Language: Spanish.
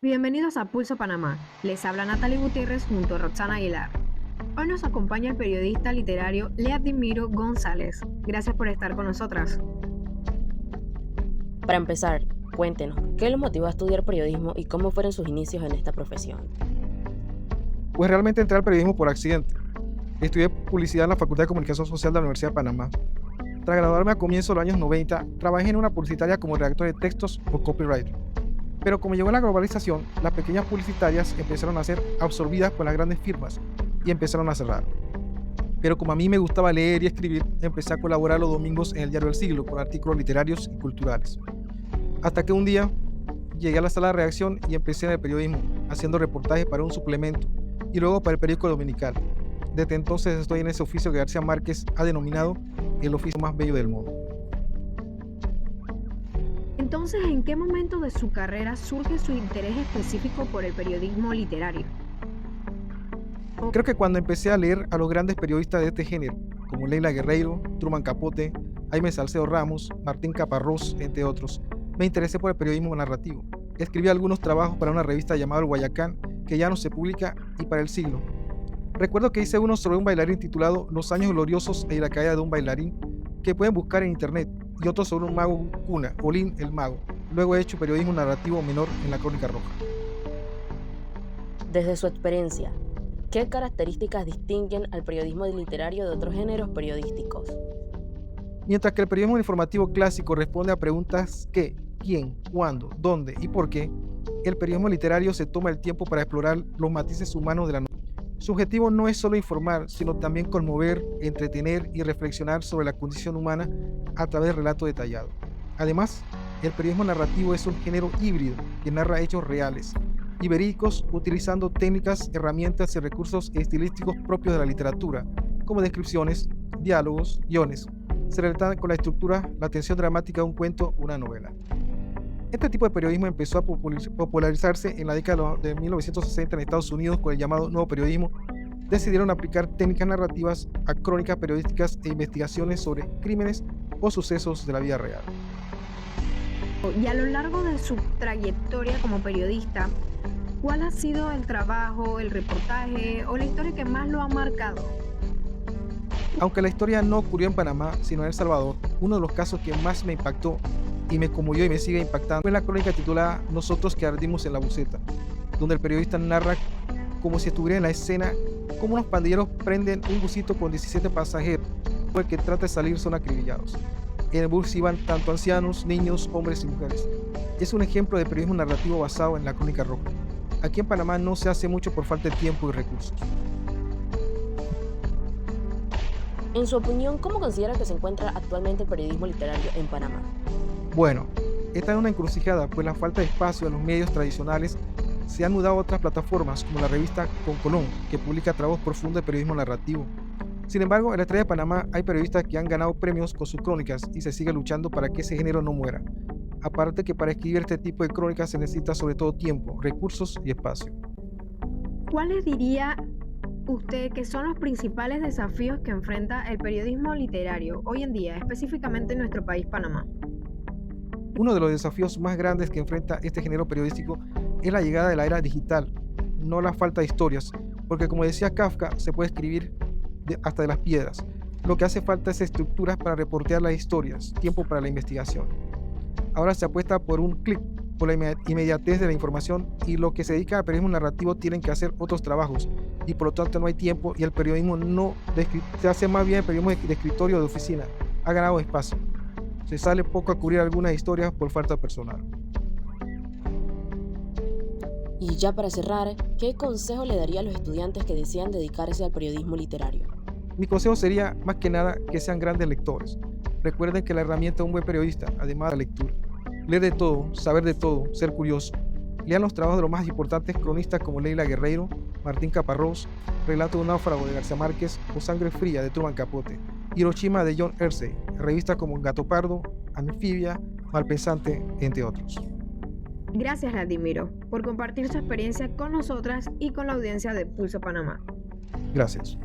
Bienvenidos a Pulso Panamá. Les habla Natalie Gutiérrez junto a Roxana Aguilar. Hoy nos acompaña el periodista literario Leadimiro González. Gracias por estar con nosotras. Para empezar, cuéntenos, ¿qué lo motivó a estudiar periodismo y cómo fueron sus inicios en esta profesión? Pues realmente entré al periodismo por accidente. Estudié publicidad en la Facultad de Comunicación Social de la Universidad de Panamá. Tras graduarme a comienzos de los años 90, trabajé en una publicitaria como redactor de textos o copywriter. Pero como llegó la globalización, las pequeñas publicitarias empezaron a ser absorbidas por las grandes firmas y empezaron a cerrar. Pero como a mí me gustaba leer y escribir, empecé a colaborar los domingos en el Diario del Siglo con artículos literarios y culturales. Hasta que un día llegué a la sala de redacción y empecé en el periodismo, haciendo reportajes para un suplemento y luego para el periódico dominical. Desde entonces estoy en ese oficio que García Márquez ha denominado el oficio más bello del mundo. Entonces, ¿en qué momento de su carrera surge su interés específico por el periodismo literario? Creo que cuando empecé a leer a los grandes periodistas de este género, como Leila Guerreiro, Truman Capote, Jaime Salcedo Ramos, Martín Caparrós, entre otros, me interesé por el periodismo narrativo. Escribí algunos trabajos para una revista llamada El Guayacán, que ya no se publica, y para El Siglo. Recuerdo que hice uno sobre un bailarín titulado Los años gloriosos y la caída de un bailarín, que pueden buscar en internet, y otro sobre un mago cuna, Olín el mago. Luego he hecho periodismo narrativo menor en la Crónica Roja. Desde su experiencia, ¿qué características distinguen al periodismo literario de otros géneros periodísticos? Mientras que el periodismo informativo clásico responde a preguntas qué, quién, cuándo, dónde y por qué, el periodismo literario se toma el tiempo para explorar los matices humanos de la noticia. Su objetivo no es solo informar, sino también conmover, entretener y reflexionar sobre la condición humana a través de relatos detallados. Además, el periodismo narrativo es un género híbrido que narra hechos reales y verídicos utilizando técnicas, herramientas y recursos estilísticos propios de la literatura, como descripciones, diálogos, guiones. Se relatan con la estructura, la tensión dramática de un cuento o una novela. Este tipo de periodismo empezó a popularizarse en la década de 1960 en Estados Unidos con el llamado nuevo periodismo. Decidieron aplicar técnicas narrativas a crónicas periodísticas e investigaciones sobre crímenes o sucesos de la vida real. Y a lo largo de su trayectoria como periodista, ¿cuál ha sido el trabajo, el reportaje o la historia que más lo ha marcado? Aunque la historia no ocurrió en Panamá, sino en El Salvador, uno de los casos que más me impactó y me conmovió y me sigue impactando fue la crónica titulada Nosotros que ardimos en la buceta, donde el periodista narra como si estuviera en la escena cómo unos pandilleros prenden un busito con 17 pasajeros, el que trata de salir son acribillados. En el bus iban tanto ancianos, niños, hombres y mujeres. Es un ejemplo de periodismo narrativo basado en la Crónica Roja. Aquí en Panamá no se hace mucho por falta de tiempo y recursos. En su opinión, ¿cómo considera que se encuentra actualmente el periodismo literario en Panamá? Bueno, esta es una encrucijada, pues la falta de espacio en los medios tradicionales se han mudado a otras plataformas, como la revista Con Colón, que publica trabajos profundos de periodismo narrativo. Sin embargo, en la Estrella de Panamá hay periodistas que han ganado premios con sus crónicas y se sigue luchando para que ese género no muera. Aparte que para escribir este tipo de crónicas se necesita sobre todo tiempo, recursos y espacio. ¿Cuáles diría usted que son los principales desafíos que enfrenta el periodismo literario hoy en día, específicamente en nuestro país, Panamá? Uno de los desafíos más grandes que enfrenta este género periodístico es la llegada de la era digital, no la falta de historias, porque como decía Kafka, se puede escribir hasta de las piedras. Lo que hace falta es estructuras para reportear las historias, tiempo para la investigación. Ahora se apuesta por un clic, por la inmediatez de la información, y los que se dedican al periodismo narrativo tienen que hacer otros trabajos y por lo tanto no hay tiempo, y el periodismo se hace más bien el periodismo de escritorio, de oficina, ha ganado espacio. Se sale poco a cubrir algunas historias por falta de personal. Y ya para cerrar, ¿qué consejo le daría a los estudiantes que desean dedicarse al periodismo literario? Mi consejo sería, más que nada, que sean grandes lectores. Recuerden que la herramienta de un buen periodista, además de la lectura, leer de todo, saber de todo, ser curioso. Lean los trabajos de los más importantes cronistas como Leila Guerreiro, Martín Caparrós, Relato de un náufrago de García Márquez o Sangre fría de Truman Capote, Hiroshima de John Hersey, revistas como Gato Pardo, Anfibia, Malpensante, entre otros. Gracias, Leadimiro, por compartir su experiencia con nosotras y con la audiencia de Pulso Panamá. Gracias.